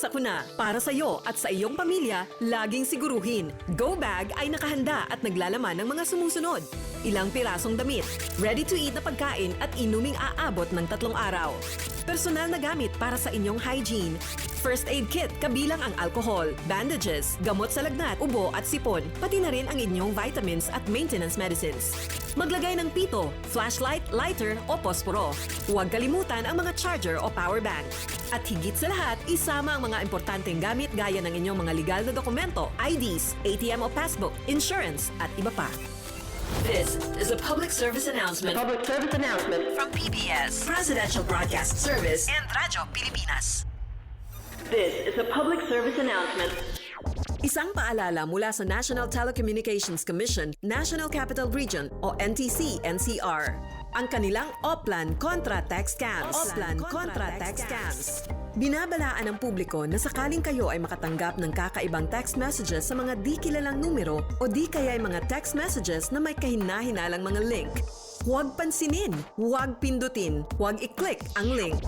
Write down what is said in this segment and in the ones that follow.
Sakuna, para sa iyo at sa iyong pamilya, laging siguruhin, Go Bag ay nakahanda at naglalaman ng mga sumusunod. Ilang pirasong damit, ready-to-eat na pagkain at inuming aabot ng 3 araw. Personal na gamit para sa inyong hygiene. First aid kit kabilang ang alcohol, bandages, gamot sa lagnat, ubo at sipon, pati na rin ang inyong vitamins at maintenance medicines. Maglagay ng pito, flashlight, lighter o posporo. Huwag kalimutan ang mga charger o power bank. At higit sa lahat, isama ang mga importanteng gamit gaya ng inyong mga legal na dokumento, IDs, ATM o passbook, insurance at iba pa. This is a public service announcement from PBS, Presidential Broadcast Service and Radyo Pilipinas. This is a public service announcement. Isang paalala mula sa National Telecommunications Commission, National Capital Region o NTC-NCR. Ang kanilang Oplan Contra Tax Scams. Binabalaan ng publiko na sakaling kayo ay makatanggap ng kakaibang text messages sa mga di kilalang numero o di kaya ay mga text messages na may kahina-hinalang mga link. Huwag pansinin, huwag pindutin, huwag i-click ang link.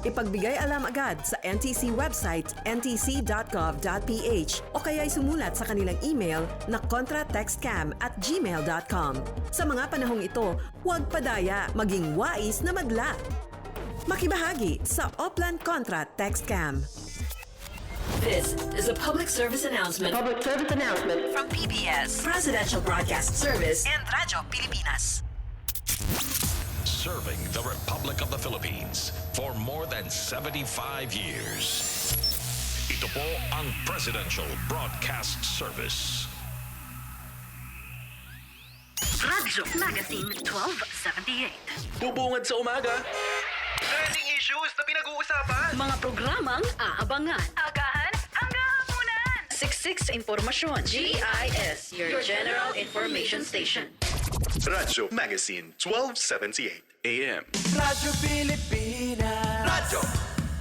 Ipagbigay alam agad sa NTC website ntc.gov.ph o kaya'y sumulat sa kanilang email na contratextcam@gmail.com. Sa mga panahong ito, huwag padaya, maging wais na madla. Makibahagi sa Oplan Contra Text Scam. This is a public service announcement from PBS, Presidential Broadcast Service and Radyo Pilipinas. Serving the Republic of the Philippines for more than 75 years. Ito po ang Presidential Broadcast Service. Radyo Magazine 1278. Bubungad sa umaga. Trending issues na pinag-uusapan. Mga programang aabangan. Agahan hanggang hapunan. Siksik sa impormasyon. GIS, your General Information Station. Radyo Magazine 1278 AM. Radyo Pilipinas. Radyo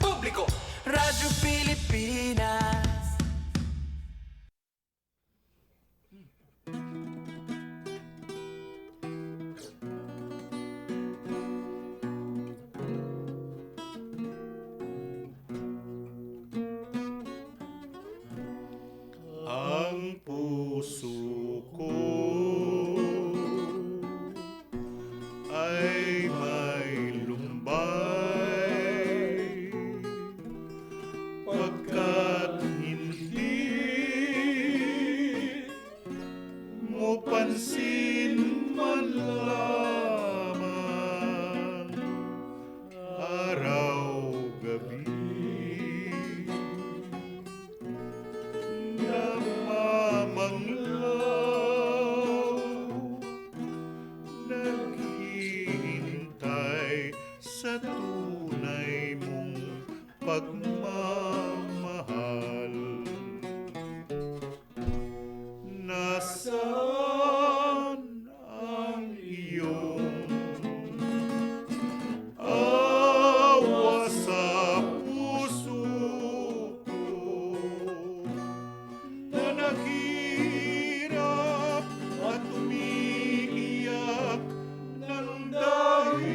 Publiko. Radyo Pilipinas. Ang puso ko ay may lumbay pagkat hindi mo pansin man lamang araw-gabi. Namamanglaw, naghihintay sa tunay mong pagmamahal. Nasaan ang iyong awa sa puso ko na naghihirap at umiiyak ng dahil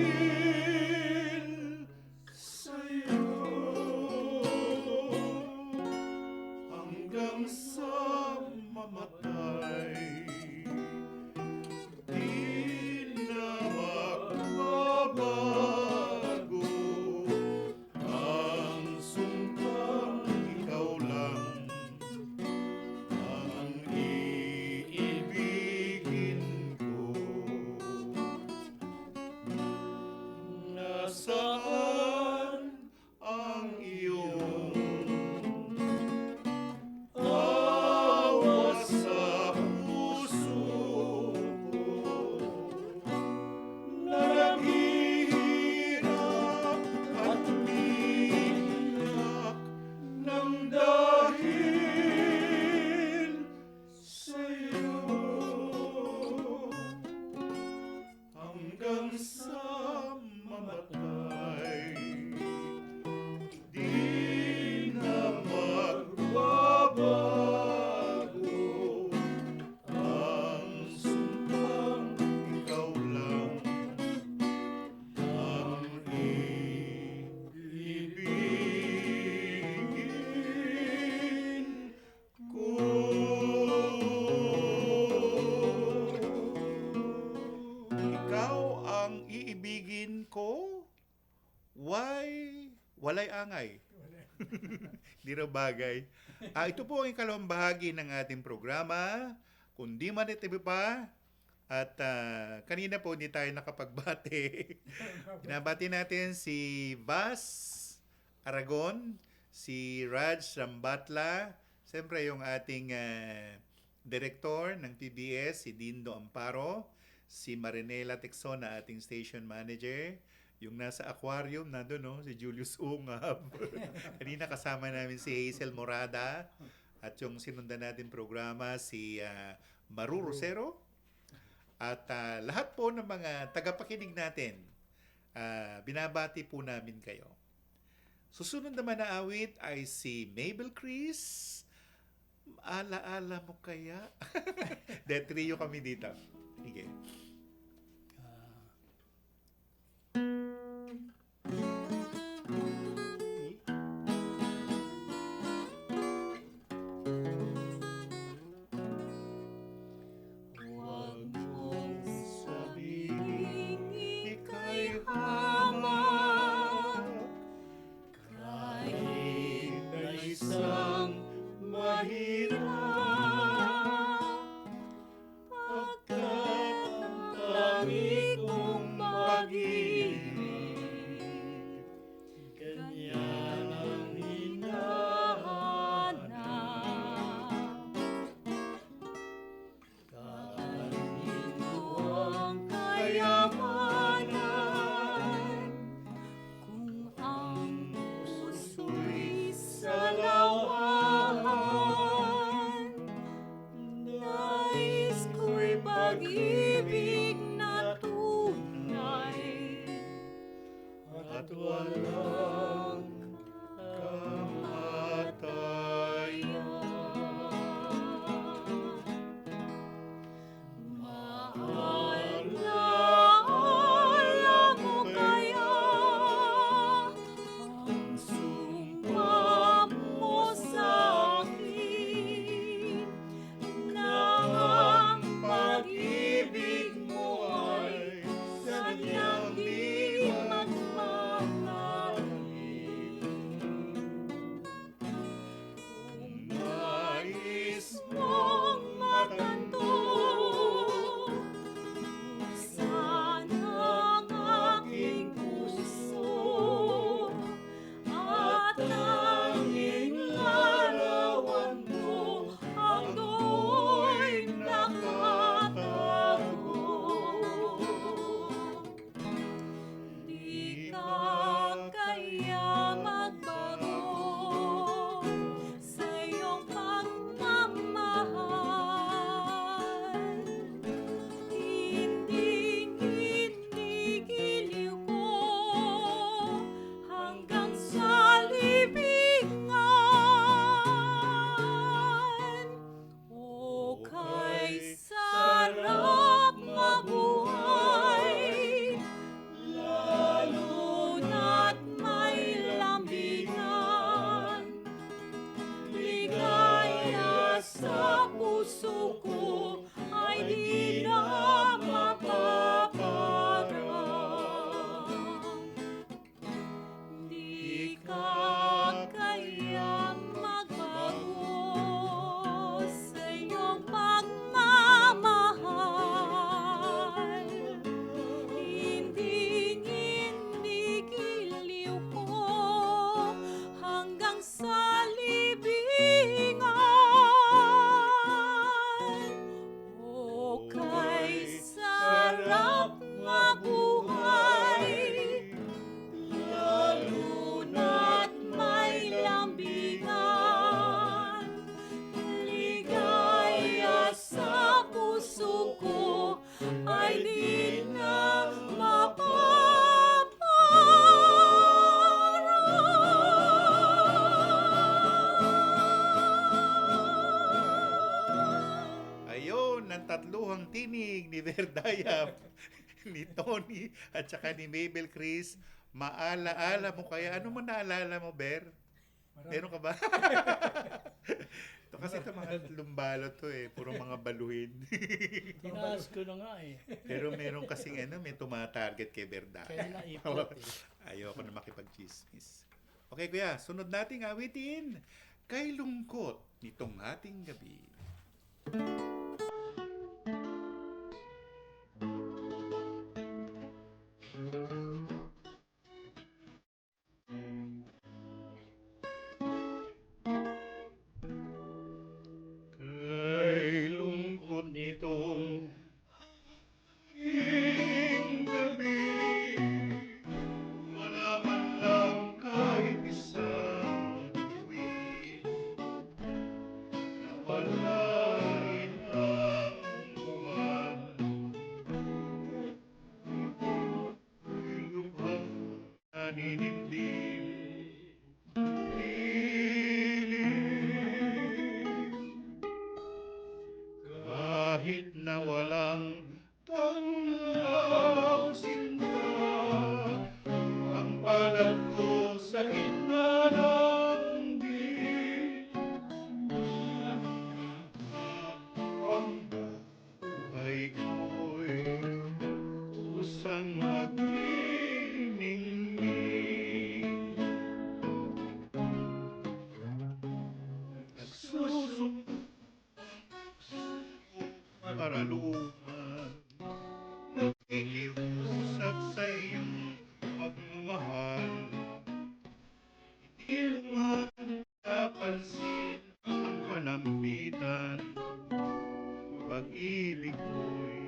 sa'yo? walay angay. Di raw bagay. Ito po ang ikalawang bahagi ng ating programa. Kung di man ito pa, at kanina po hindi tayo nakapagbate. Binabati natin si Vas Aragon, si Raj Rambatla, siyempre yung ating director ng PBS, si Dindo Amparo, si Marinela Texon na ating station manager, yung nasa aquarium, nandun no, si Julius Ungab. Kanina kasama namin si Hazel Morada, at yung sinundan natin programa, si Maru Rosero, at lahat po ng mga tagapakinig natin, binabati po namin kayo. Susunod naman na awit ay si Mabel Chris. Ala-ala mo kaya? De, trio kami dito. Sige. Huwag mong sabihin ika'y hamak, kahit na isang mahirap, pagkat ang tangi kong pag-ibig, ganyan ang hinahanap. Kainin mo ang kayamanan, kung ang puso'y salawahan. Nais ko'y pag-ibig na tunay at walang kamatayan. Maalaala mo kaya ang sumpa mo sa akin, na ang pag-ibig mo ay sadyang di magmamahalin. Kung nais mong matanto saan ang aking puso, at tanging larawan mo ang do'y nakatago. Di ka kaya magbago sa iyong pagmamahal. Hinding-hinigiliw ko hanggang sa libingan. O kay sarap mabuhay, lalo na't may lambingan. Ligaya sa puso ko ay di na mapaparang. Di ka kaya magbago sa iyong pagmamahal. Hinding-hinigiliw ko hanggang sa libingan. O kay sarap mabuhay, lalo na't may lambingan. Ligaya sa puso ko ay di na mapaparang. Ayun, ang tatluhang tinig ni Verdaya, ni Tony, at saka ni Mabel Chris. Maalaala mo kaya? Ano man naalala mo, Ber? Meron ka ba? Ito kasi ito mga lumbalo to eh. Puro mga baluhin. Tinaas ko na nga eh. Pero meron kasing may tumatarget kay Verdaya. Kaya naipot eh. Ayoko na makipag-chismis. Okay, kuya, sunod nating awitin. Kay lungkot nitong ating gabi. Kay lungkot nitong gabi, wala man lang kahit isang tuwid na wala rin ang buwan. Lubhang naninindim, kahit na walang tanglaw sinta, ang palad ko sa gitna ng dilim. Ang buhay ko'y kusang magniningning, nagsusumpa maraluman, nakikiusap sa iyong pagmamahal. Hindi naman napansin ang panambitan, pag-ibig ko'y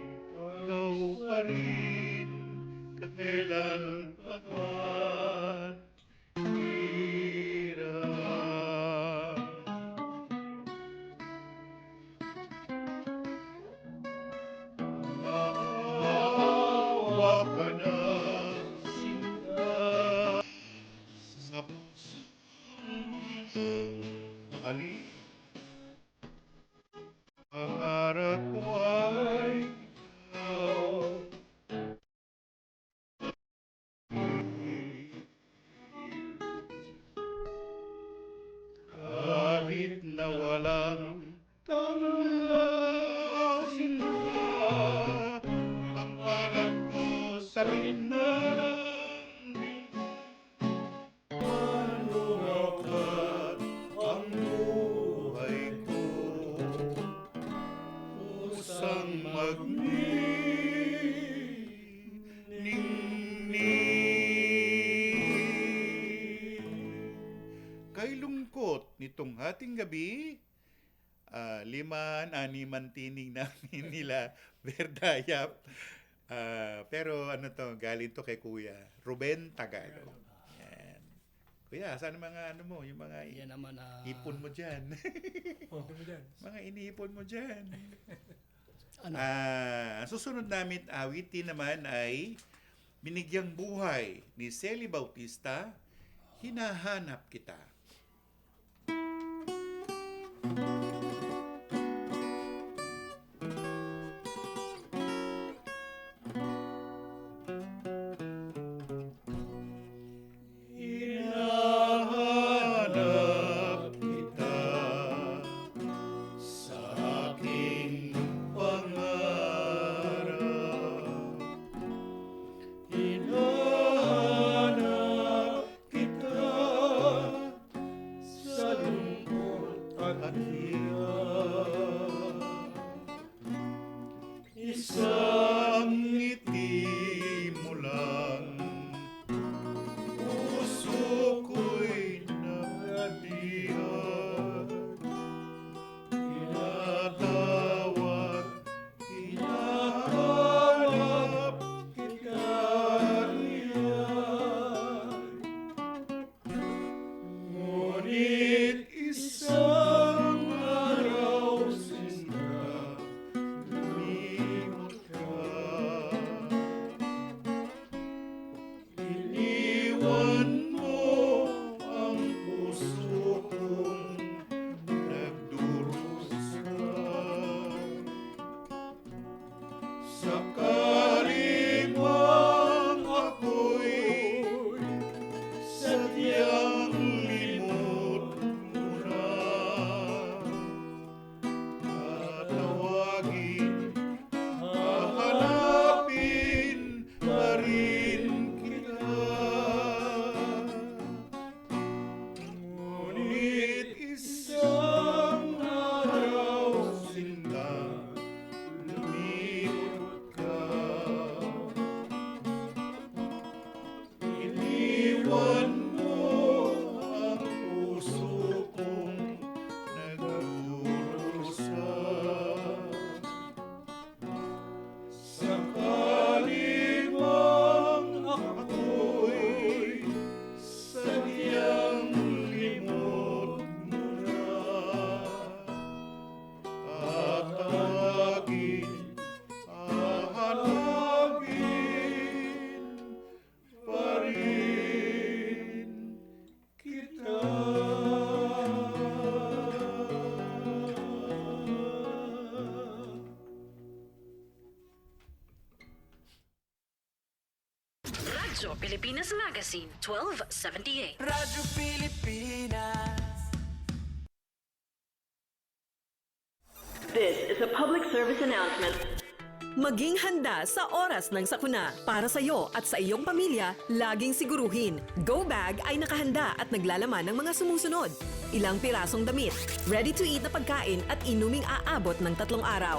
ikaw pa rin, kailan pa man hirap. Maawa ka na, sinta, sa ali. Pangarap ko ay ikaw. Kahit na walang tanglaw sinta, ang palad ko sa rinang manuwakat ang buhay ko, kusang magniningning. Kay lungkot nitong ating gabi, 5-6 tining namin nila Berdayap. Pero ano to, galing to kay Kuya Ruben Tagalog. Yan. Kuya, saan mga ano mo, yung mga Yan naman ipon mo dyan? Mga iniipon mo dyan. Ano? Susunod namin awitin naman ay Binigyang Buhay ni Celi Bautista, Hinahanap Kita. Hinahanap kita sa aking pangarap. Hinahanap kita Pilipinas Magazine, 1278. Radyo Pilipinas. This is a public service announcement. Maging handa sa oras ng sakuna. Para sa iyo at sa iyong pamilya, laging siguruhin. Go Bag ay nakahanda at naglalaman ng mga sumusunod. Ilang pirasong damit, ready-to-eat na pagkain at inuming aabot ng 3 araw.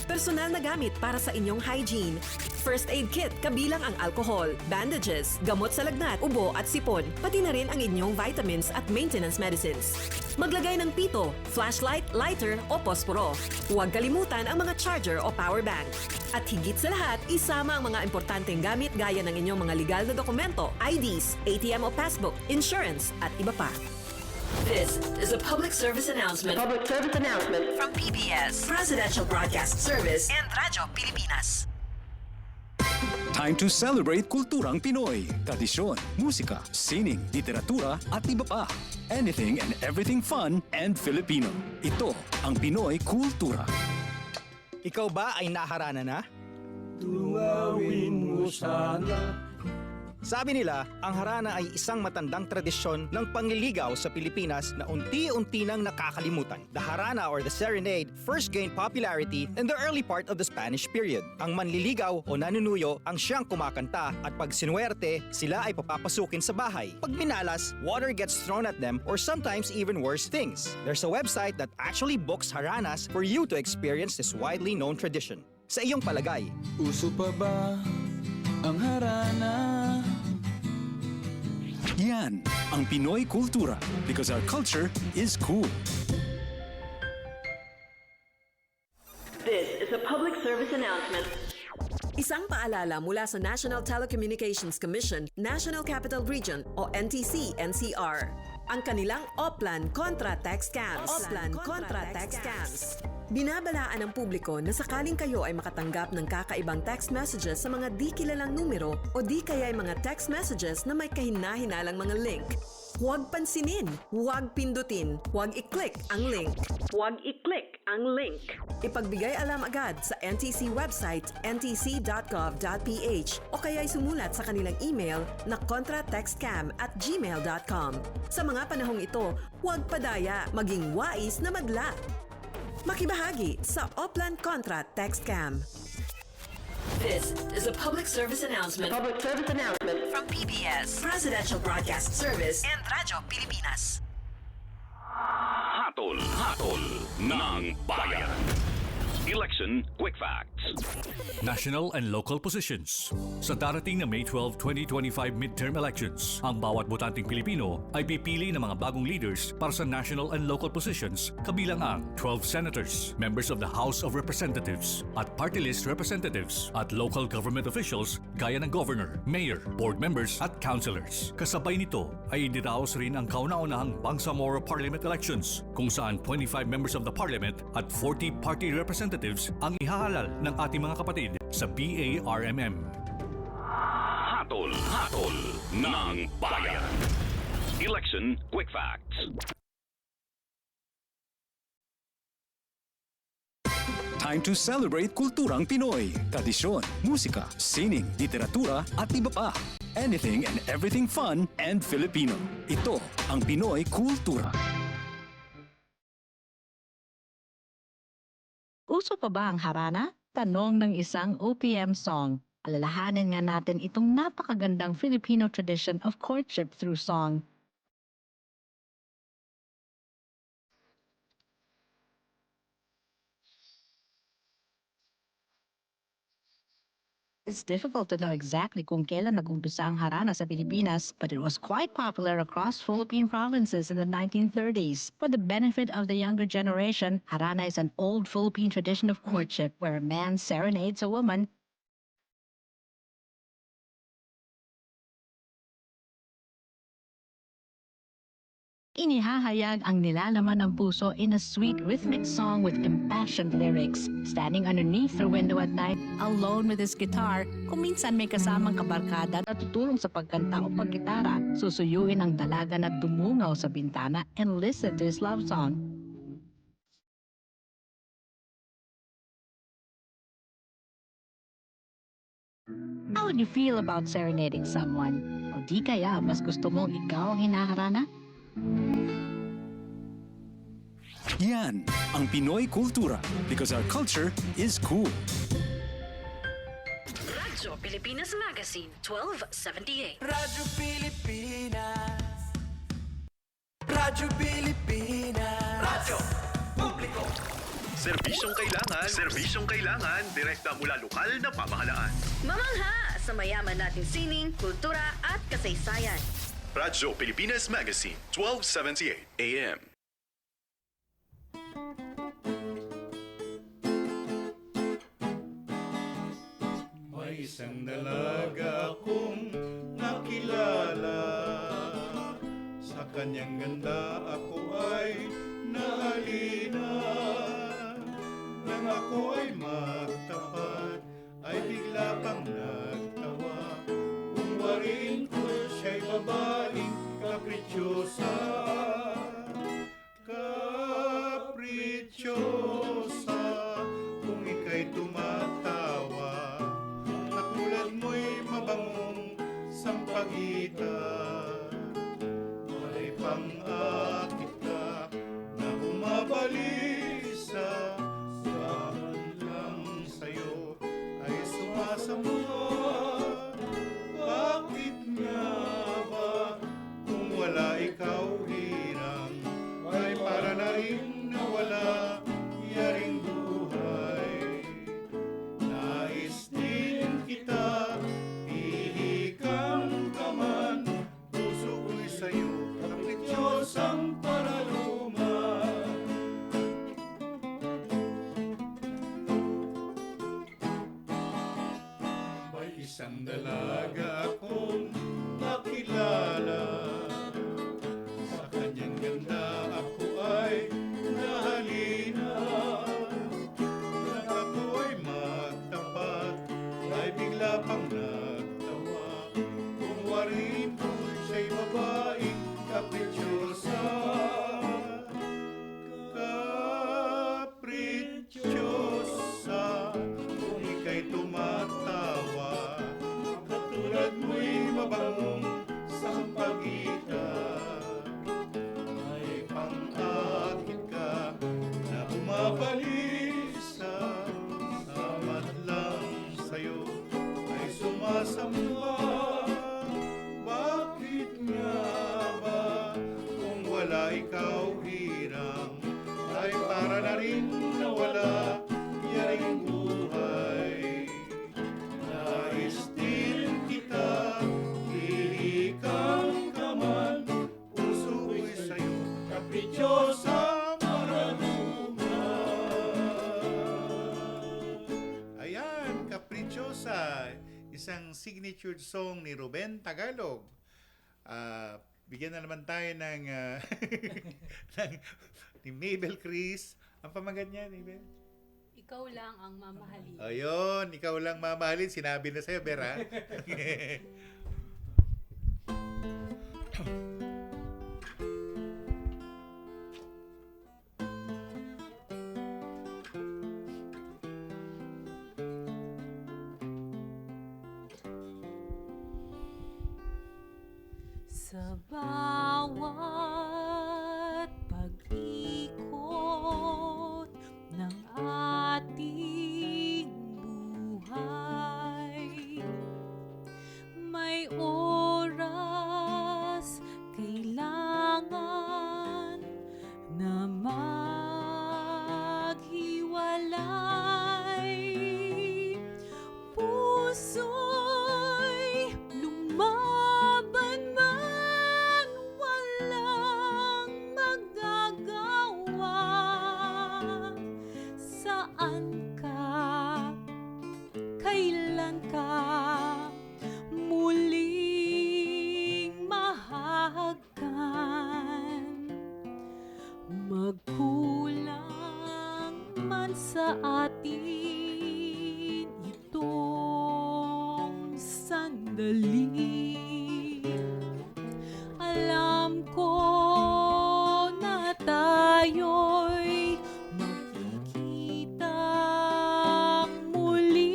Personal na gamit para sa inyong hygiene. First aid kit kabilang ang alcohol, bandages, gamot sa lagnat, ubo at sipon, pati na rin ang inyong vitamins at maintenance medicines. Maglagay ng pito, flashlight, lighter o posporo. Huwag kalimutan ang mga charger o power bank. At higit sa lahat, isama ang mga importanteng gamit gaya ng inyong mga legal na dokumento, IDs, ATM o passbook, insurance at iba pa. This is a public service announcement. Public service announcement from PBS, Presidential Broadcast Service, and Radyo Pilipinas. Time to celebrate kulturang Pinoy. Tradisyon, musika, sining, literatura at iba pa. Anything and everything fun and Filipino. Ito ang Pinoy Kultura. Ikaw ba ay naharana na? Tunawin mo sana. Sabi nila, ang harana ay isang matandang tradisyon ng pangliligaw sa Pilipinas na unti-unti nang nakakalimutan. The harana or the serenade first gained popularity in the early part of the Spanish period. Ang manliligaw o nanunuyo ang siyang kumakanta at pag sinuwerte, sila ay papapasukin sa bahay. Pag minalas, water gets thrown at them or sometimes even worse things. There's a website that actually books haranas for you to experience this widely known tradition. Sa iyong palagay, Uso pa ba ang harana? Yan ang Pinoy Kultura because our culture is cool. This is a public service announcement. Isang paalala mula sa National Telecommunications Commission, National Capital Region o NTC-NCR. Ang kanilang Oplan Contra Text Scams. Oplan Contra Text Scams. Binabalaan ng publiko na sakaling kayo ay makatanggap ng kakaibang text messages sa mga di kilalang numero o di kaya ay mga text messages na may kahina-hinalang mga link. Huwag pansinin, huwag pindutin, huwag i-click ang link. Huwag i-click ang link. Ipagbigay alam agad sa NTC website ntc.gov.ph o kaya'y sumulat sa kanilang email na contratextcam@gmail.com. Sa mga panahong ito, huwag padaya, maging wais na madla. Makibahagi sa Oplan Contra Text Scam. This is a public service announcement. Public service announcement from PBS, Presidential Broadcast Service, and Radyo Pilipinas. Hatol ng Bayan. Election Quick Facts. National and local positions. Sa darating na May 12, 2025 midterm elections, ang bawat botanteng Pilipino ay pipili ng mga bagong leaders para sa national and local positions kabilang ang 12 senators, members of the House of Representatives, at party list representatives, at local government officials gaya ng governor, mayor, board members at councilors. Kasabay nito ay idiraos rin ang kauna-unahang Bangsamoro Parliament elections kung saan 25 members of the parliament at 40 party representatives ang ihahalal ng ating mga kapatid sa BARMM. Hatol ng Bayan. Election Quick Facts. Time to celebrate kulturang Pinoy. Tradisyon, musika, sining, literatura at iba pa. Anything and everything fun and Filipino. Ito ang Pinoy Kultura. Uso pa ba ang harana? Tanong ng isang OPM song. Alalahanin nga natin itong napakagandang Filipino tradition of courtship through song. It's difficult to know exactly kung kailan nag-umpisa ang harana sa Pilipinas, but it was quite popular across Philippine provinces in the 1930s. For the benefit of the younger generation, harana is an old Philippine tradition of courtship where a man serenades a woman Inihahayag ang nilalaman ng puso in a sweet rhythmic song with impassioned lyrics. Standing underneath the window at night, alone with his guitar, kung minsan may kasamang kabarkada na tutulong sa pagkanta o paggitara, susuyuin ang dalaga na dumungaw sa bintana and listen to his love song. How would you feel about serenading someone? O di kaya, mas gusto mong ikaw ang hinaharana? Yan ang Pinoy kultura because our culture is cool. Radyo Pilipinas Magazine, 1278. Radyo Pilipinas. Radyo Pilipinas. Radyo Publiko. Serbisyong kailangan, direkta mula lokal na pamahalaan. Mamangha sa mayaman nating sining, kultura at kasaysayan. Radyo Pilipinas Magazine, 1278 AM. May isang dalaga akong nakilala. Sa kanyang ganda ako ay nahalina. Nang ako ay magtapat, ay bigla pang nagtawa. Kung wariin ko siya'y babaeng kaprityosa. Kaprityosa, kung ika'y tumatawa, katulad mo'y mabangong sampagita. May pang-akit ka na bumabalisa. Saan lang sa'yo ay sumasama. Bakit nga ba kung wala ikaw hirang, ay para na rin nawala yaring buhay. Nais din kita, ihikang ka man, puso ko'y sa'yo, kaprityosang paraluman. May isang dalaga akong nakilala. Sa kanyang ganda ako ay nahalina. Nang ako ay magtapat, ay bigla pang nagtawa. Kung warin ko siya'y babaeng kaprityosa. Kaprityosa, kung ika'y tumatawa, katulad mo'y mabangong sampagita. May pang-akit ka na bumabalisa. Samat lang sa'yo ay sumasamba. Bakit nga ba kung wala ikaw hirang, ay para na rin nawala yaring buhay. Nais din kita, ihikang ka man, puso ko'y sa'yo, kaprityosa paraluman. Ayan, Kaprityosa, isang signature song ni Ruben Tagalog. Bigyan na naman tayo ng, ni Mabel Chris. Ang pamagat niya, Mabel? Ikaw lang ang mamahalin. Ayun, ikaw lang mamahalin. Sinabi na sa'yo, Bera. Sa bawat pag-ikot ng ating buhay, may oras kailangan na maghiwalay. Puso'y lumaban man, walang magagawa. Saan ka, kailan ka muling mahagkan? Magkulang man sa atin itong sandali, alam ko na tayo'y magkikita muli.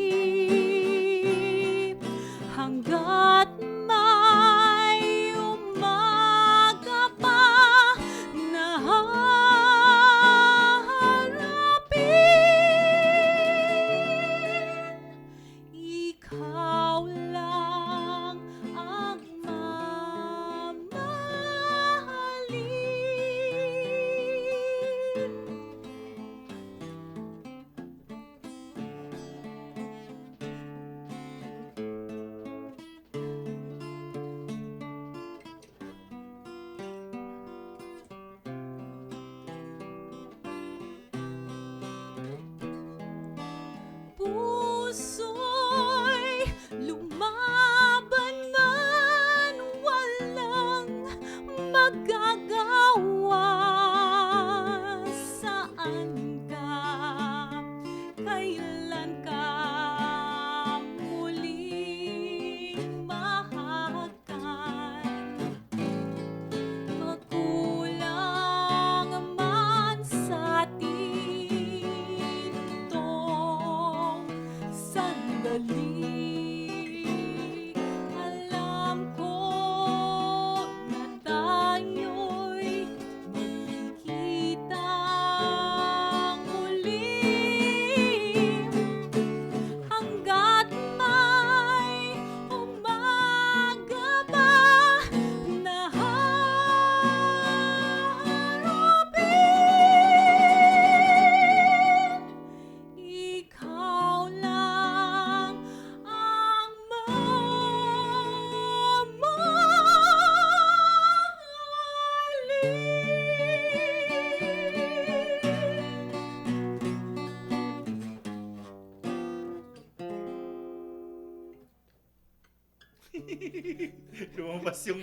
Lumabas yung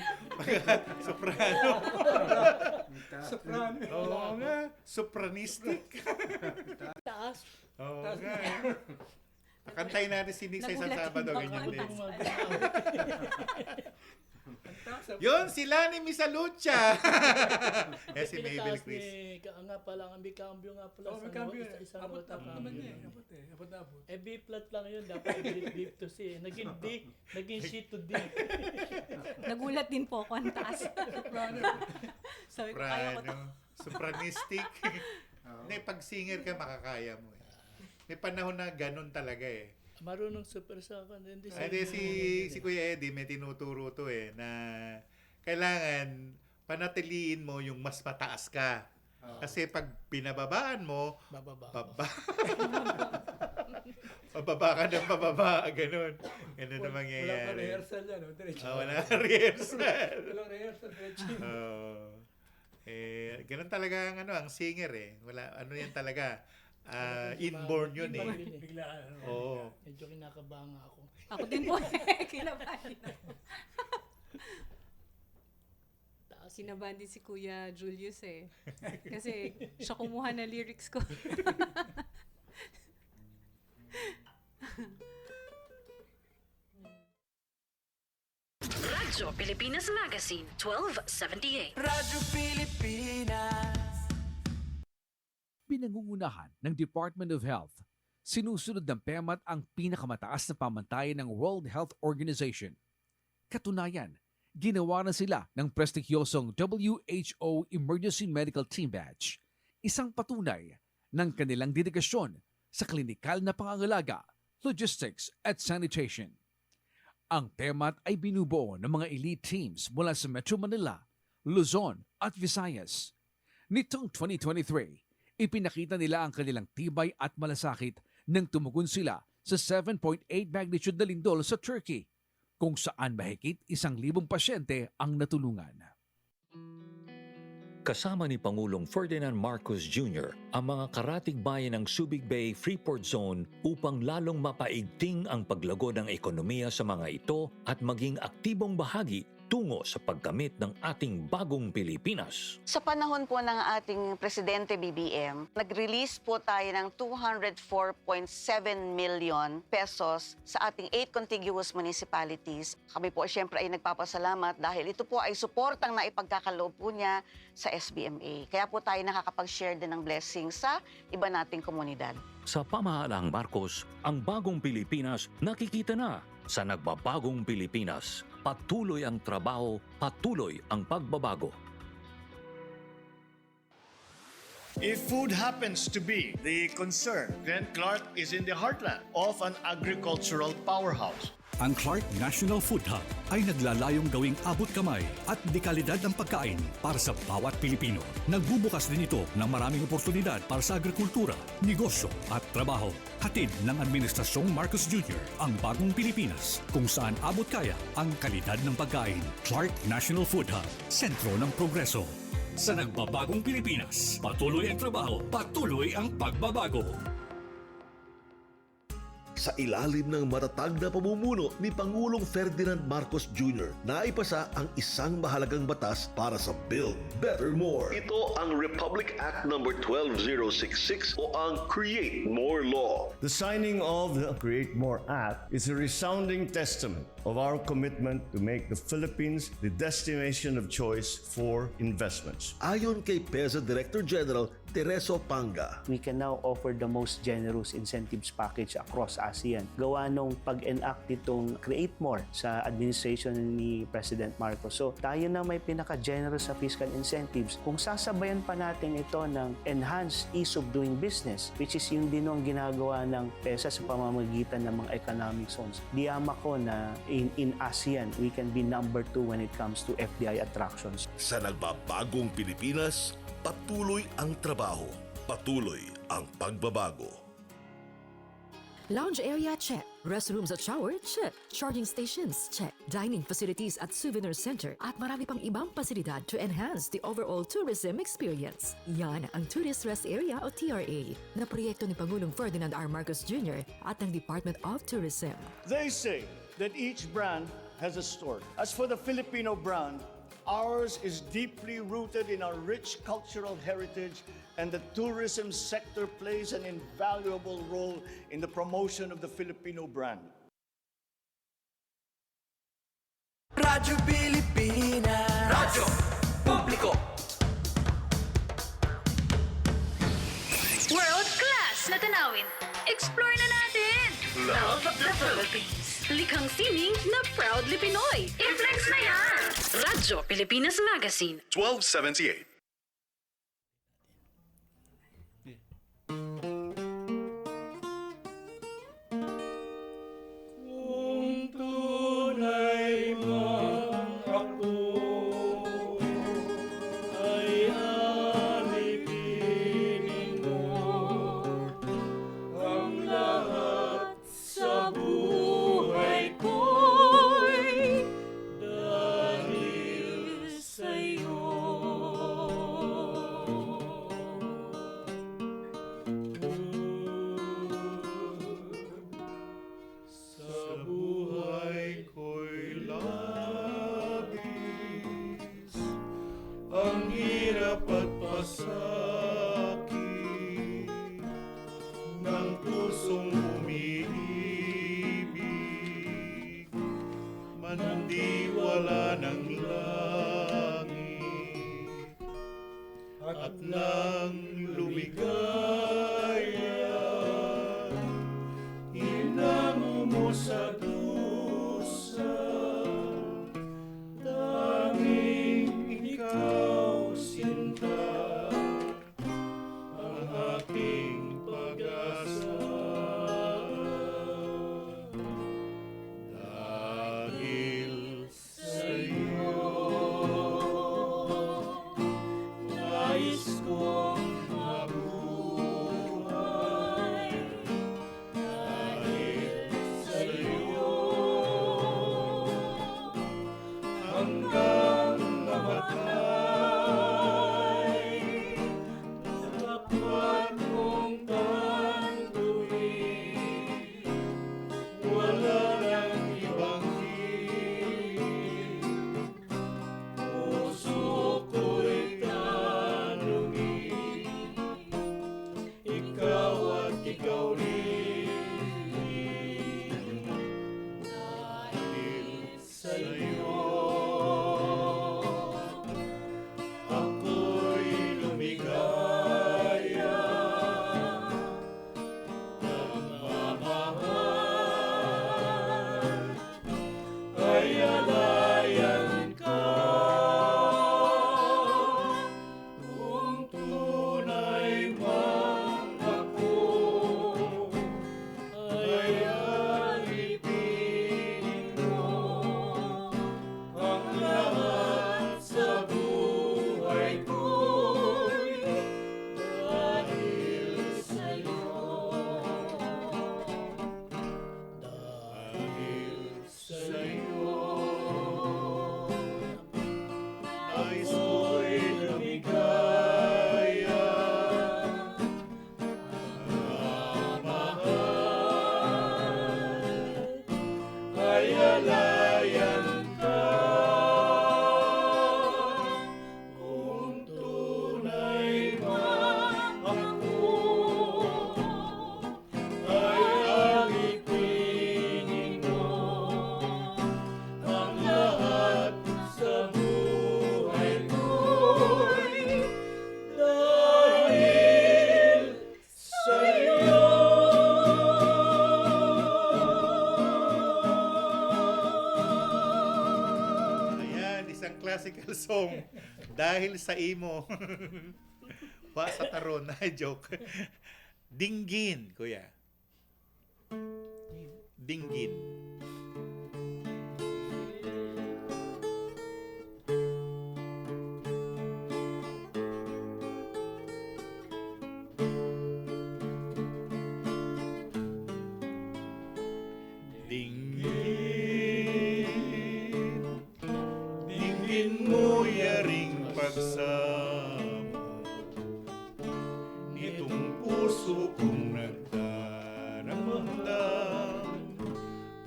soprano. Soprano. Oo nga, sopranistic. Taas. Oo nga. Kantayin natin si Nick sa isang Sabado, ganyan din. Yun, sila ni Miss Lucha. Si Mabel Chris. Nga pala, ang bikambyo nga pala. May cambio. Isang Abot nota naman cambio. niya. Abot na abot. B flat lang yun. Dapat B to C. Naging D. Naging C to D. Nagulat din po ako ang taas. Sabi ko, kaya ko to. Sopranistic. Hindi, pag singer ka, makakaya mo. May panahon na ganun talaga eh. Marunong super sa akin. Hindi si Kuya Eddie may tinuturo to na kailangan panatiliin mo yung mas mataas ka. Kasi pag pinababaan mo, pababa ka ng pababa, ganun. Ganun na mangyayari. Wala pa rehearsal yan, no? Wala rehearsal. Walang rehearsal, diretso. Ganun talaga ang singer eh. Wala, yan talaga. Inborn yun eh. Biglaan. Oo. Medyo kinakabahan ako. Ako din po. Kinabahan din ako. Kinabahan din si Kuya Julius eh. Kasi siya kumuha na lyrics ko. Radyo Pilipinas Magazine, 1278. Radyo Pilipinas. Pinangungunahan ng Department of Health, sinusunod ng PEMAT ang pinakamataas na pamantayan ng World Health Organization. Katunayan, ginawa na sila ng prestigyosong WHO Emergency Medical Team Badge, isang patunay ng kanilang dedikasyon sa klinikal na pangangalaga, logistics at sanitation. Ang PEMAT ay binubuo ng mga elite teams mula sa Metro Manila, Luzon at Visayas. Nitong 2023, ipinakita nila ang kanilang tibay at malasakit nang tumugon sila sa 7.8 magnitude na lindol sa Turkey, kung saan mahigit 1,000 pasyente ang natulungan. Kasama ni Pangulong Ferdinand Marcos Jr. ang mga karatig bayan ng Subic Bay Freeport Zone upang lalong mapaigting ang paglago ng ekonomiya sa mga ito at maging aktibong bahagi tungo sa pagkamit ng ating bagong Pilipinas. Sa panahon po ng ating Presidente BBM, nag-release po tayo ng 204.7 million pesos sa ating 8 contiguous municipalities. Kami po siyempre ay nagpapasalamat dahil ito po ay suportang na ipagkakaloob po niya sa SBMA. Kaya po tayo nakakapag-share din ng blessings sa iba nating komunidad. Sa pamahalaang Marcos, ang bagong Pilipinas nakikita na sa nagbabagong Pilipinas. Patuloy ang trabaho, patuloy ang pagbabago. If food happens to be the concern, then Clark is in the heartland of an agricultural powerhouse. Ang Clark National Food Hub ay naglalayong gawing abot kamay at dekalidad ng pagkain para sa bawat Pilipino. Nagbubukas din ito ng maraming oportunidad para sa agrikultura, negosyo at trabaho. Hatid ng Administrasyong Marcos Jr. ang bagong Pilipinas kung saan abot kaya ang kalidad ng pagkain. Clark National Food Hub, sentro ng progreso. Sa nagbabagong Pilipinas, patuloy ang trabaho, patuloy ang pagbabago. Sa ilalim ng matatag na pamumuno ni Pangulong Ferdinand Marcos Jr., naipasa ang isang mahalagang batas para sa Build Better More. Ito ang Republic Act No. 12066 o ang Create More Law. The signing of the Create More Act is a resounding testament of our commitment to make the Philippines the destination of choice for investments. Ayon kay PEZA Director General Tereso Panga, we can now offer the most generous incentives package across ASEAN. Gawa nung pag-enact nitong Create More sa administration ni President Marcos. So tayo na may pinaka-generous sa fiscal incentives. Kung sasabayan pa natin ito ng enhanced ease of doing business, which is yung din ang ginagawa ng PEZA sa pamamagitan ng mga economic zones. Diyama ko na in ASEAN, we can be number 2 when it comes to FDI attractions. Sa nagbabagong Pilipinas, patuloy ang trabaho, patuloy ang pagbabago. Lounge area, check. Restrooms at shower, check. Charging stations, check. Dining facilities at souvenir center at marami pang ibang pasilidad to enhance the overall tourism experience. Yan ang Tourist Rest Area o TRA na proyekto ni Pangulong Ferdinand R. Marcos Jr. at ng Department of Tourism. They say that each brand has a story. As for the Filipino brand, ours is deeply rooted in our rich cultural heritage, and the tourism sector plays an invaluable role in the promotion of the Filipino brand. Radyo Pilipinas. Radyo Publiko. World class na tanawin. Explore na natin. Love the Philippines. Likhang sining na proudly Pinoy. I-flex na yan. Radyo Pilipinas Magazine. 1278. Kung tunay mang ako ay alipinin mo ang lahat sa buhay ko'y dahil sa'yo. Sa buhay ko'y labis ang hirap at pasakit ng pusong umiibig, mandiwala ng langit at nang lumigaya. Inamo mo sa dusa, tanging ikaw sinta, ang aking pag-asa. Dahil sa'yo, nais kong mabuhay. Dahil sa'yo, hanggang mamatay, dapat mong tanduin, wala nang ibang hiling. Puso ko'y tanungin, ikaw at ikaw rin. Dahil sa'yo, ako'y lumigaya. Nagmamahal ay alayan ka. Kung tunay man ako ay alipinin mo ang lahat sa buhay ko'y dahil sa'yo. Dahil sa'yo, nais ko'y lumigaya. Mahal ay alayan ka. Kung tunay man ako ay alipinin mo ang lahat sa buhay ko'y dahil sa'yo. Ayan, isang classical song. Dahil sa imo. Wa sa taron. Ay, joke. Dinggin, kuya. Dinggin. Dinggin, dinggin mo yaring pagsamo nitong puso kong nagdaramdam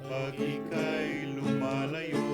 pag ika'y lumalayo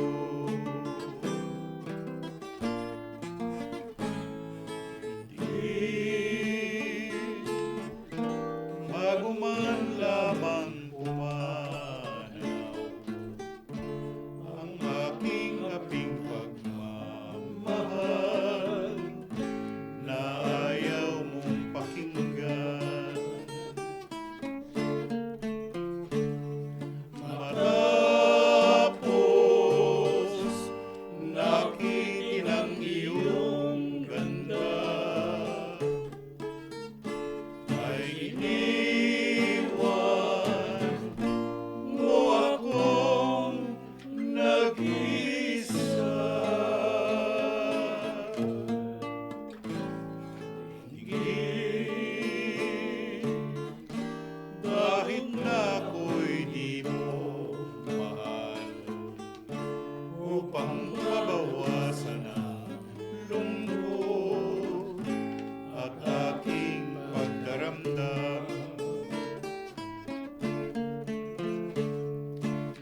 ganda.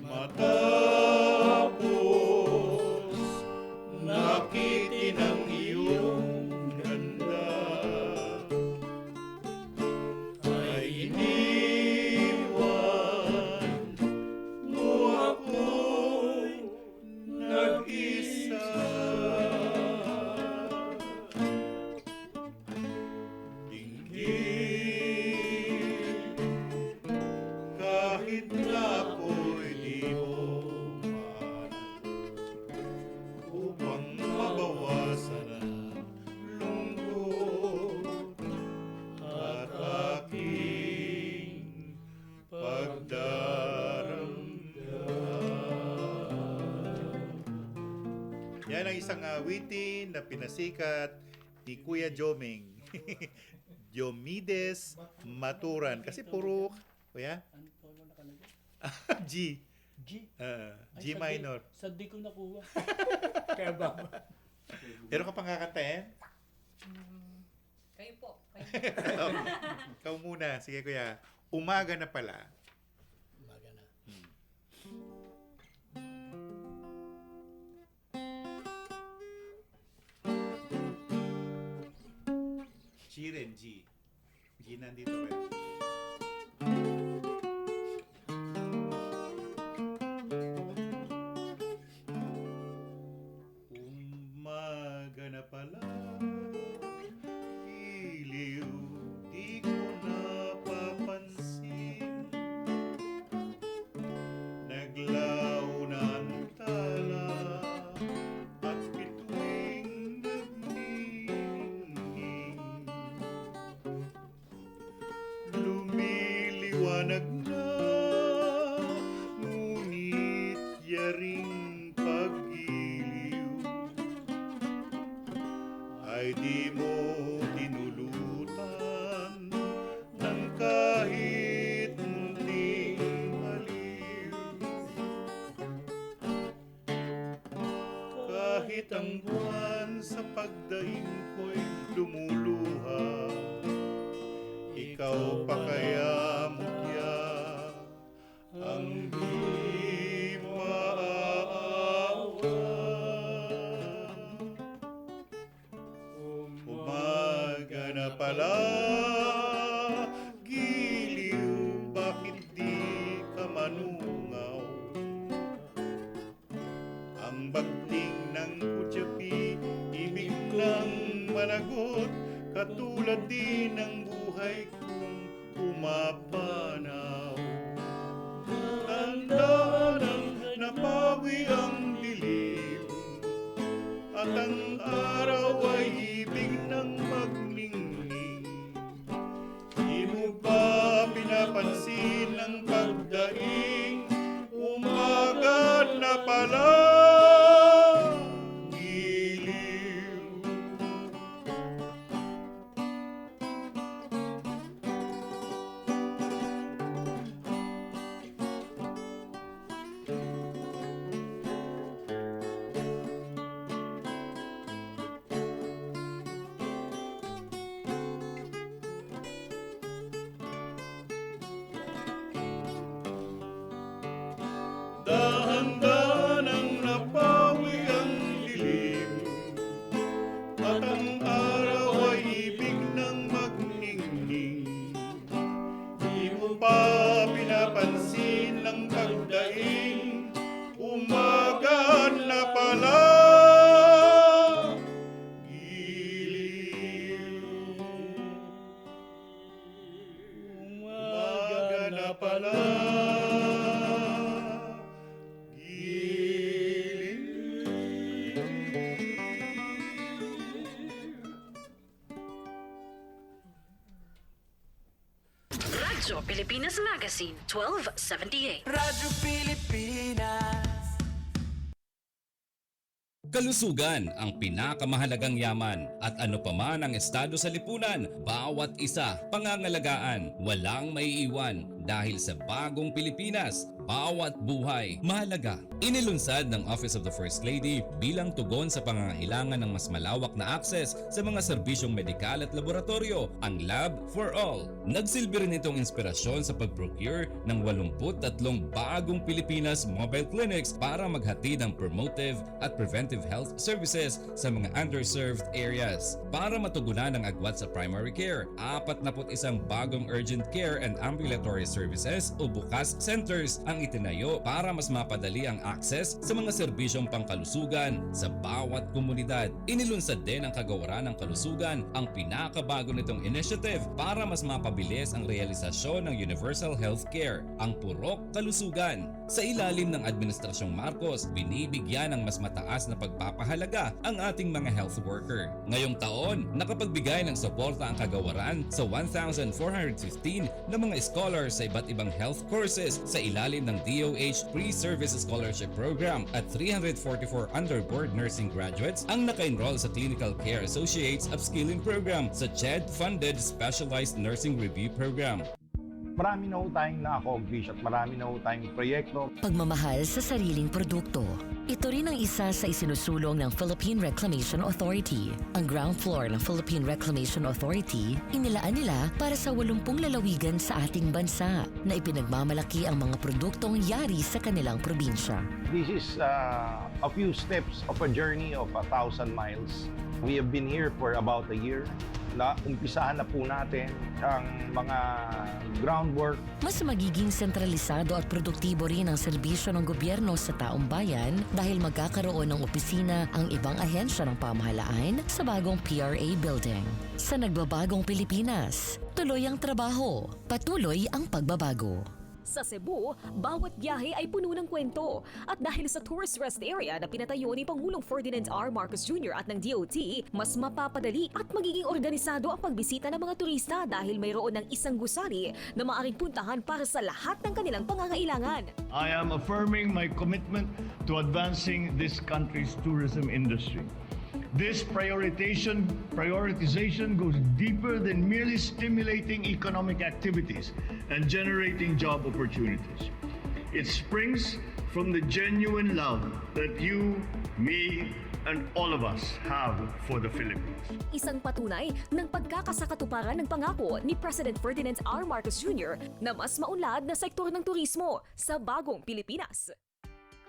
Matapos nakitin ang iyong ganda, ay iniwan mo ako'y nag-isa. Dinggin, kahit na ako'y di mo mahal, upang mabawasan ang lungkot at aking pagdaramdam. Yan ang isang awitin na pinasikat ni Kuya Joming. Diomedes Maturan. Kasi puro, kuya? G. G? G minor. Sa D ko nakuha. Kaya ba? Meron ka pang kakantahin? Kayo po. Ikaw muna. Sige kuya. Umaga na pala. Umaga na. G rin, G. G nandito kayo. Umaga na pala, iliw, di ko napapansin. Naglaw na ang tala at bituing nagniningning. Lumiliwanag na, ngunit yaring pag-iliw ay di mo tinulutan ng kahit munting aliw. Kahit ang buwan sa pagdaing ko'y lumuluha, ikaw pa kaya mutya ang di maaawa. Umaga na pala, giliw, bakit di ka manungaw? Ang bagting ng kutsapi, ibig ng managot, katulad din ng buhay kong pumapanaw. Tanda ng napawi ang dilim, at ang araw ay ibig ng magningning. Di mo ba pinapansin ang pagdaing, umaga na pala? Dahan-dahan ang napawi ang dilim, at ang araw ay ibig ng magningning. Di mo pa pinapansin ang pagdaing, umaga na pala. Giliw, umaga na pala. Radyo Pilipinas Magazine, 1278. Radyo Pilipinas. Kalusugan ang pinakamahalagang yaman at ano pa man ang estado sa lipunan, bawat isa pangangalagaan, walang maiiwan, Dahil sa bagong Pilipinas, bawat buhay mahalaga. Inilunsad ng Office of the First Lady bilang tugon sa pangangailangan ng mas malawak na access sa mga serbisyong medikal at laboratorio, ang Lab for All. Nagsilbi rin itong inspirasyon sa pag-procure ng 83 bagong Pilipinas mobile clinics para maghatid ng promotive at preventive health services sa mga underserved areas. Para matugunan ang agwat sa primary care, 41 bagong urgent care and ambulatory services o bukas centers ang itinayo para mas mapadali ang access sa mga serbisyong pangkalusugan sa bawat komunidad. Inilunsad din ang Kagawaran ng Kalusugan, ang pinakabago nitong initiative para mas mapabilis ang realisasyon ng universal healthcare, ang Purok Kalusugan. Sa ilalim ng Administrasyong Marcos, binibigyan ng mas mataas na pagpapahalaga ang ating mga health worker. Ngayong taon, nakapagbigay ng suporta ang Kagawaran sa 1,415 na mga scholars sa iba't ibang health courses sa ilalim ng DOH Pre-Service Scholarship Program at 344 underboard nursing graduates ang naka-enroll sa Clinical Care Associates Upskilling Program sa CHED-funded Specialized Nursing Review Program. Marami na ho tayong na-accomplish at marami na ho tayong proyekto. Pagmamahal sa sariling produkto. Ito rin ang isa sa isinusulong ng Philippine Reclamation Authority. Ang ground floor ng Philippine Reclamation Authority, inilaan nila para sa 80 lalawigan sa ating bansa na ipinagmamalaki ang mga produktong yari sa kanilang probinsya. This is a few steps of a journey of 1,000 miles. We have been here for about a year. Umpisahan na po natin ang mga groundwork. Mas magiging sentralisado at produktibo rin ang serbisyo ng gobyerno sa taong bayan dahil magkakaroon ng opisina ang ibang ahensya ng pamahalaan sa bagong PRA building. Sa nagbabagong Pilipinas, tuloy ang trabaho, patuloy ang pagbabago. Sa Cebu, bawat biyahe ay puno ng kwento. At dahil sa tourist rest area na pinatayo ni Pangulong Ferdinand R. Marcos Jr. at ng DOT, mas mapapadali at magiging organisado ang pagbisita ng mga turista dahil mayroon ng isang gusali na maaaring puntahan para sa lahat ng kanilang pangangailangan. I am affirming my commitment to advancing this country's tourism industry. This prioritization goes deeper than merely stimulating economic activities and generating job opportunities. It springs from the genuine love that you, me, and all of us have for the Philippines. Isang patunay ng pagkakasakatuparan ng pangako ni President Ferdinand R. Marcos Jr. na mas maunlad na sektor ng turismo sa bagong Pilipinas.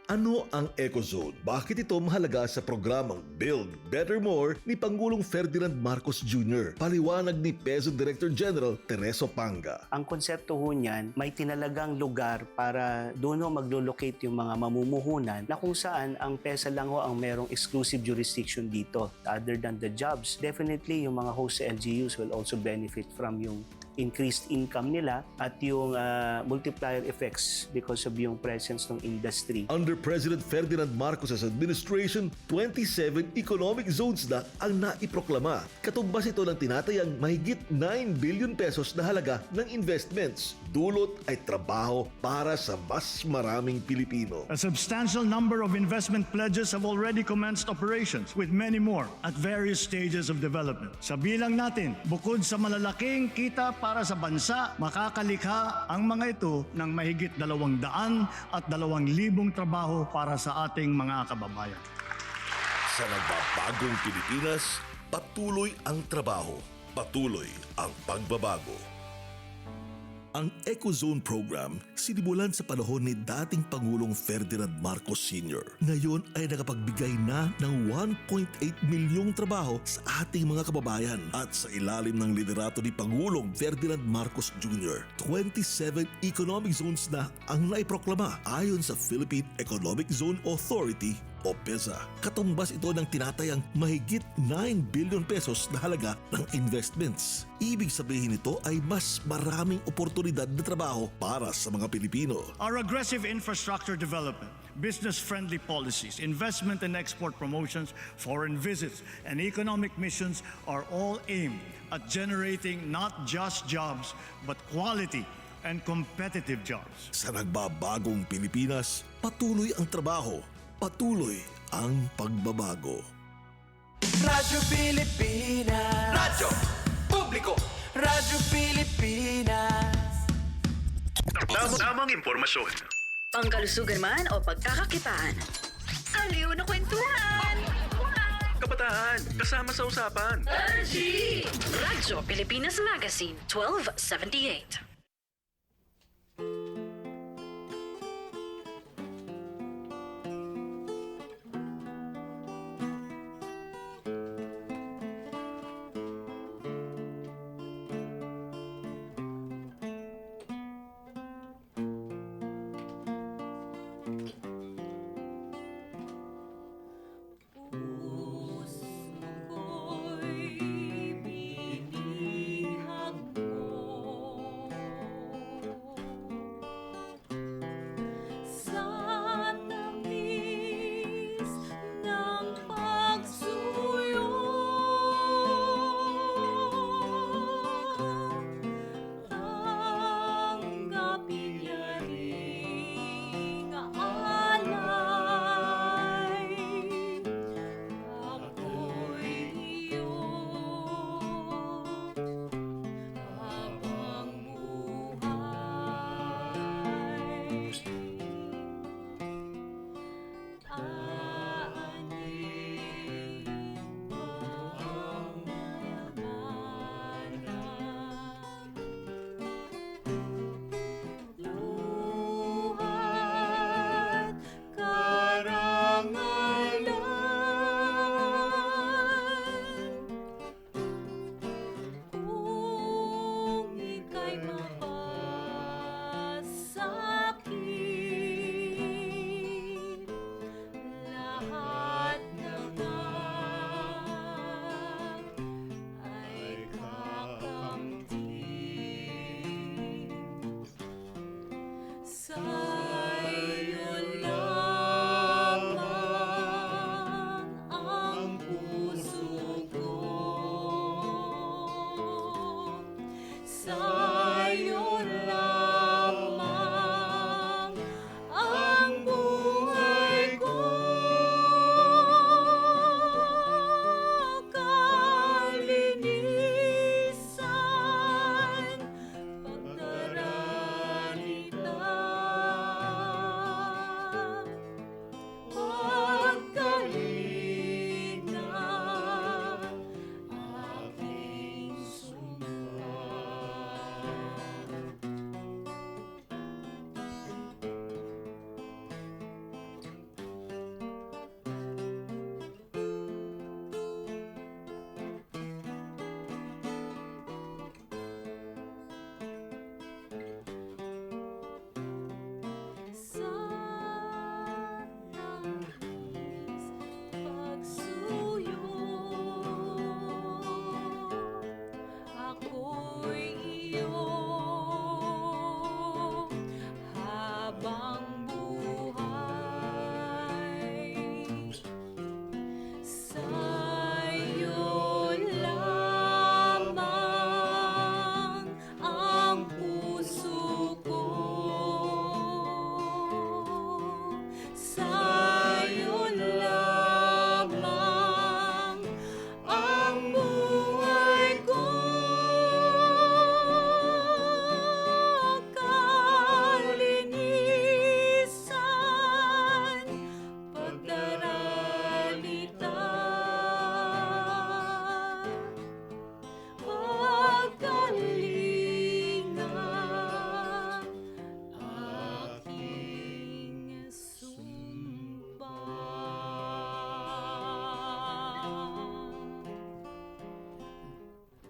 Ano ang EcoZone? Bakit ito mahalaga sa programang Build Better More ni Pangulong Ferdinand Marcos Jr.? Paliwanag ni PEZO Director General Tereso Panga. Ang konsepto ho niyan, may tinalagang lugar para doon ho maglo-locate yung mga mamumuhunan na kung saan ang PESA lang ho ang merong exclusive jurisdiction dito. Other than the jobs, definitely yung mga host LGUs will also benefit from yung increased income nila at yung multiplier effects because of yung presence ng industry. Under President Ferdinand Marcos's administration, 27 economic zones na ang naiproklama. Katumbas ito ng tinatayang mahigit 9 billion pesos na halaga ng investments. Dulot ay trabaho para sa mas maraming Pilipino. A substantial number of investment pledges have already commenced operations with many more at various stages of development. Sa bilang natin, bukod sa malalaking kita para sa bansa, makakalikha ang mga ito ng mahigit 200 at 2,000 trabaho para sa ating mga kababayan. Sa nagbabagong Pilipinas, patuloy ang trabaho, patuloy ang pagbabago. Ang EcoZone program sinimulan sa panahon ni dating Pangulong Ferdinand Marcos Sr. Ngayon ay nakapagbigay na ng 1.8 milyong trabaho sa ating mga kababayan at sa ilalim ng liderato ni Pangulong Ferdinand Marcos Jr. 27 economic zones na ang naiproklama ayon sa Philippine Economic Zone Authority o PEZA. Katumbas ito ng tinatayang mahigit 9 billion pesos na halaga ng investments. Ibig sabihin nito ay mas maraming oportunidad na trabaho para sa mga Pilipino. Our aggressive infrastructure development, business-friendly policies, investment and export promotions, foreign visits, and economic missions are all aimed at generating not just jobs, but quality and competitive jobs. Sa nagbabagong Pilipinas, patuloy ang trabaho, patuloy ang pagbabago. Radyo Pilipinas. Radyo Publiko. Radyo Pilipinas. Tamang impormasyon. Pangkalusugan man o pagkakakitaan. Aliw na kwentuhan! Kabataan, kasama sa usapan. Radyo Pilipinas Magazine, 1278.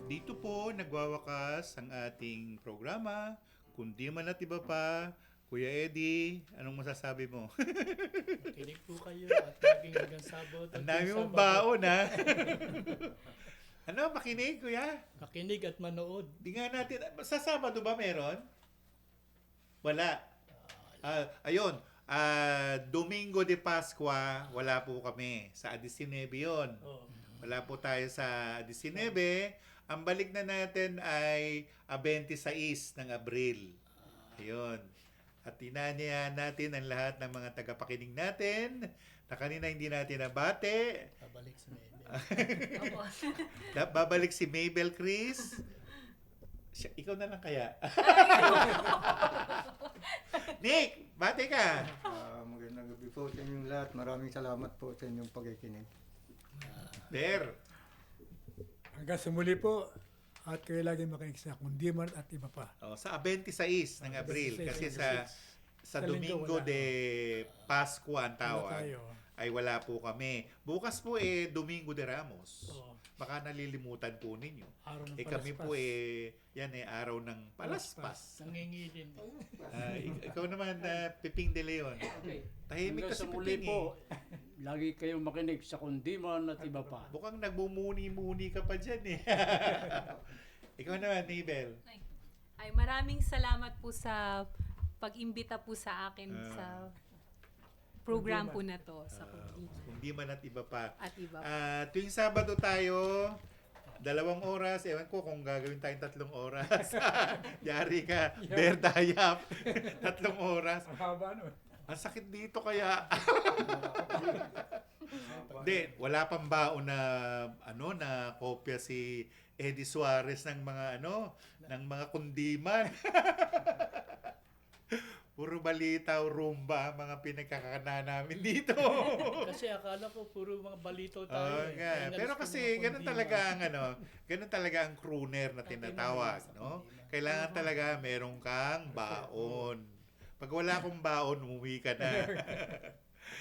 Dito po nagwawakas ang ating programa. Kundi man at iba pa, Kuya Eddie, anong masasabi mo? Makinig po kayo at laging hanggang Sabado. Ang dami mong baon, ha? Ano, makinig, Kuya? Makinig at manood. Di nga natin, sa Sabado ba meron? Wala. Ayun, Domingo de Pascua, wala po kami. Sa 19 yun. Wala po tayo sa 19. Ang balik na natin ay 26 ng Abril. Ayun. At tinanyayahan natin ang lahat ng mga tagapakinig natin na kanina hindi natin nabate. Babalik si Mabel. Babalik si Mabel Chris. ikaw na lang kaya. Nick, bate ka. Magandang gabi po sa inyong lahat. Maraming salamat po sa inyong pagkikinig. Ber. Hanggang sa muli po at kayo lagi makinig sa Kundiman at iba pa. Sa 26 ng Abril kasi sa Domingo wala. de Pascua ang tawag Wala tayo. ay wala po kami. Bukas po Domingo de Ramos. Baka nalilimutan po ninyo. Araw ng Kami po yan araw ng palaspas. Nangingilin. Ikaw naman, Piping de Leon. Tahimik Hanggang kasi sa muli Piping po, lagi kayong makinig sa Kundiman at iba pa. Mukhang nagmumuni-muni ka pa dyan Ikaw naman, Mabel. Ay, maraming salamat po sa pag-imbita po sa akin sa program po na to. Sa Kundiman at iba pa. At iba pa. Tuwing Sabado tayo, 2 oras. Ewan ko kung gagawin tayong 3 oras. Yari ka. Bear Dayap. 3 oras. Ang haba nun. Ang sakit dito kaya. Hindi, wala pang baon na kopya si Eddie Suarez ng mga ng mga kundiman. Puro balita o rumba ang mga pinagkakana namin dito. Kasi akala ko puro mga balito tayo. Pero kasi ganun talaga ang crooner na tinatawag, no? Kailangan talaga meron kang baon. Pag wala kang baon, umuwi ka na.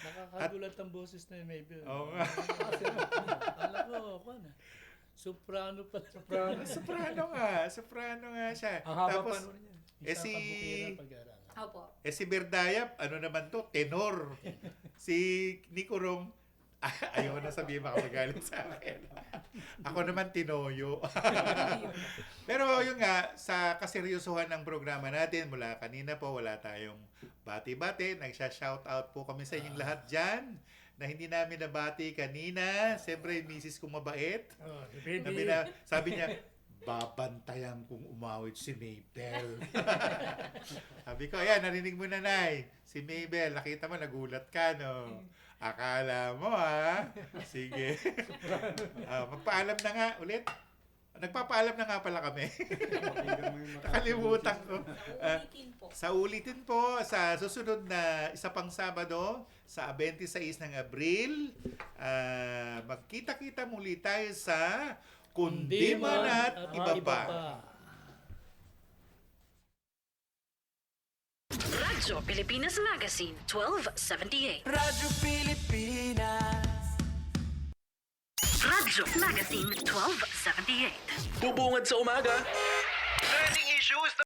Nakakagulat ang boses na yun, maybe. Oo nga. Alam ko, soprano pala. Soprano nga siya. Ang haba Tapos, pa nun yan. si Berdayap, naman to? Tenor. Si Nico Rong, ayaw na sabihin makapagalit sa akin. Ako naman Tinoyo. Pero yun nga, sa kaseryosohan ng programa natin, mula kanina po, wala tayong bati-bati. Nagsha-shoutout po kami sa inyong lahat dyan na hindi namin nabati kanina. Siyempre, yung misis kong mabait. Sabi niya, babantayan kong umawit si Mabel. Sabi ko, ayan, narinig mo na, Nay. Si Mabel, nakita mo, nagulat ka, no? Akala mo, ha? Sige. Magpaalam na nga ulit. Nagpapaalam na nga pala kami. Nakalimutan ko. Sa ulitin po, sa susunod na isa pang Sabado, sa 26 ng Abril, magkita-kita muli tayo sa Kundiman at iba pa. Radyo Pilipinas Magazine, 1278. Radyo Pilipinas. Radyo Magazine, 1278. Bubungad sa umaga. Trending issues